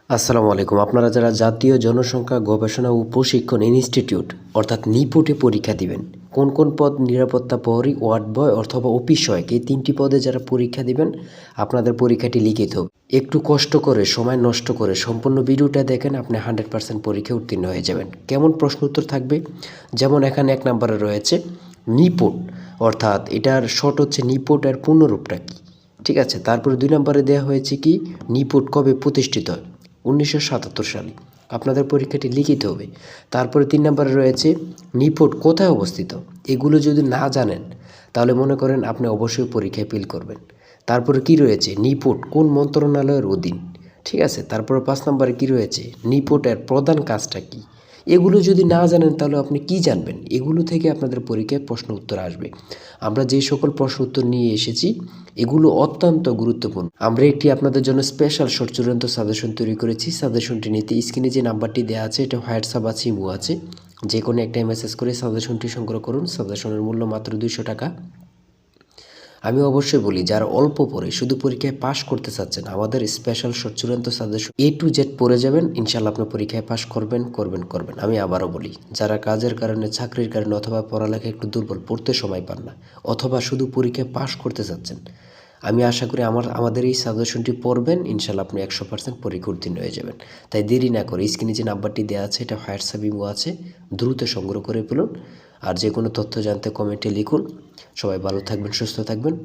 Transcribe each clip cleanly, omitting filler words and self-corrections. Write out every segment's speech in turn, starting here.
আসসালামু আলাইকুম। আপনারা যারা জাতীয় জনসংখ্যা গবেষণা ও প্রশিক্ষণ ইনস্টিটিউট অর্থাৎ নিপুটে পরীক্ষা দিবেন, কোন কোন পদ নিরাপত্তা প্রহরী, ওয়ার্ড বয় অথবা অফিস সহায়ক, এই 3টি পদে যারা পরীক্ষা দিবেন আপনাদের পরীক্ষাটি লিখিত হবে। একটু কষ্ট করে সময় নষ্ট করে সম্পূর্ণ ভিডিওটা দেখেন, আপনি 100% পরীক্ষায় উত্তীর্ণ হয়ে যাবেন। কেমন প্রশ্ন উত্তর থাকবে? যেমন এখানে 1 নম্বরে রয়েছে নিপুট, অর্থাৎ এটার শর্ট হচ্ছে নিপুট এর পূর্ণরূপটা কী, ঠিক আছে। তারপরে 2 নম্বরে দেওয়া হয়েছে কি নিপুট কবে প্রতিষ্ঠিত হয়, 1977 সালে। আপনাদের পরীক্ষাটি লিখিত হবে। তারপরে 3 নম্বরে রয়েছে নিপুট কোথায় অবস্থিত। এগুলো যদি না জানেন তাহলে মনে করেন আপনি অবশ্যই পরীক্ষায় ফেল করবেন। তারপরে কি রয়েছে নিপুট কোন মন্ত্রণালয়ের অধীন, ঠিক আছে। তারপরে 5 নম্বরে কি রয়েছে নিপুটের প্রধান কাজটা কি। এগুলো যদি না জানেন তাহলে আপনি কি জানবেন। এগুলো থেকে আপনাদের পরীক্ষায় প্রশ্ন উত্তর আসবে। আমরা যে সকল প্রশ্ন উত্তর নিয়ে এসেছি এগুলো অত্যন্ত গুরুত্বপূর্ণ। আমরা একটি আপনাদের জন্য স্পেশাল শর্ট চূড়ান্ত সাজেশন তৈরি করেছি। সাজেশনটি নিতে স্ক্রিনে যে নাম্বারটি দেওয়া আছে এটা হোয়াটসঅ্যাপ আছে, ইমো আছে, যে কোনো একটা মেসেজ করে সাজেশনটি সংগ্রহ করুন। সাজেশনের মূল্য মাত্র 200 টাকা। আমি অবশ্যই বলি যারা অল্প পড়ে শুধু পরীক্ষায় পাশ করতে চাচ্ছেন, আমাদের স্পেশাল শর্ট চূড়ান্ত সাজেশন A to Z পড়ে যাবেন, ইনশাল্লাহ আপনি পরীক্ষায় পাশ করবেন করবেন করবেন। আমি আবারও বলি যারা কাজের কারণে, চাকরির কারণে অথবা পড়ালেখা একটু দুর্বল, পড়তে সময় পান না, অথবা শুধু পরীক্ষায় পাশ করতে চাচ্ছেন, আমি আশা করি আমাদের এই সাজেশনটি পড়বেন, ইনশাল্লাহ আপনি 100% পরীক্ষা উত্তীর্ণ হয়ে যাবেন। তাই দেরি না করে স্ক্রিনে যে নাম্বারটি দেওয়া আছে এটা হোয়াটসঅ্যাপ, ইমো আছে, দ্রুত সংগ্রহ করে ফেলুন। আর যে কোনো তথ্য জানতে কমেন্টে লিখুন। সবাই ভালো থাকবেন, সুস্থ থাকবেন।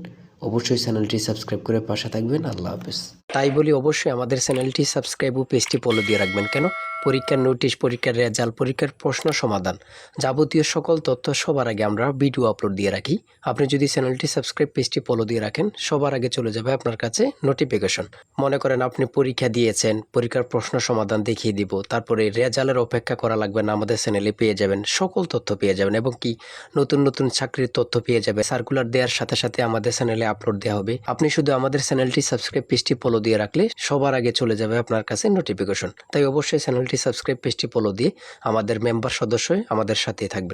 অবশ্যই চ্যানেলটি সাবস্ক্রাইব করে পাশে থাকবেন। আল্লাহ হাফেজ। তাই বলি অবশ্যই আমাদের চ্যানেলটি সাবস্ক্রাইব ও পেজটি ফলো দিয়ে রাখবেন। কেন? পরীক্ষার নোটিশ, পরীক্ষার রেজাল্ট, পরীক্ষার প্রশ্ন সমাধান, যাবতীয় সকল তথ্য সবার আগে আমরা ভিডিও আপলোড দিয়ে রাখি। আপনি যদি চ্যানেলটি সাবস্ক্রাইব, পেজটি ফলো দিয়ে রাখেন, সবার আগে চলে যাবে আপনার কাছে নোটিফিকেশন। মনে করেন আপনি পরীক্ষা দিয়েছেন, পরীক্ষার প্রশ্ন সমাধান দেখিয়ে দিব, তারপরে রেজাল্টের অপেক্ষা করা লাগবে না, আমাদের চ্যানেলে পেয়ে যাবেন, সকল তথ্য পেয়ে যাবেন, এবং কি নতুন নতুন চাকরির তথ্য পেয়ে যাবে। সার্কুলার দেওয়ার সাথে সাথে আমাদের চ্যানেলে আপলোড দেওয়া হবে। আপনি শুধু আমাদের চ্যানেলটি সাবস্ক্রাইব, পেজটি ফলো দিয়ে রাখলে সবার আগে চলে যাবে আপনার কাছে নোটিফিকেশন। তাই অবশ্যই চ্যানেলটি সাবস্ক্রাইব, পেজটি ফলো দিয়ে আমাদের মেম্বার সদস্য হয়ে আমাদের সাথে থাকবে।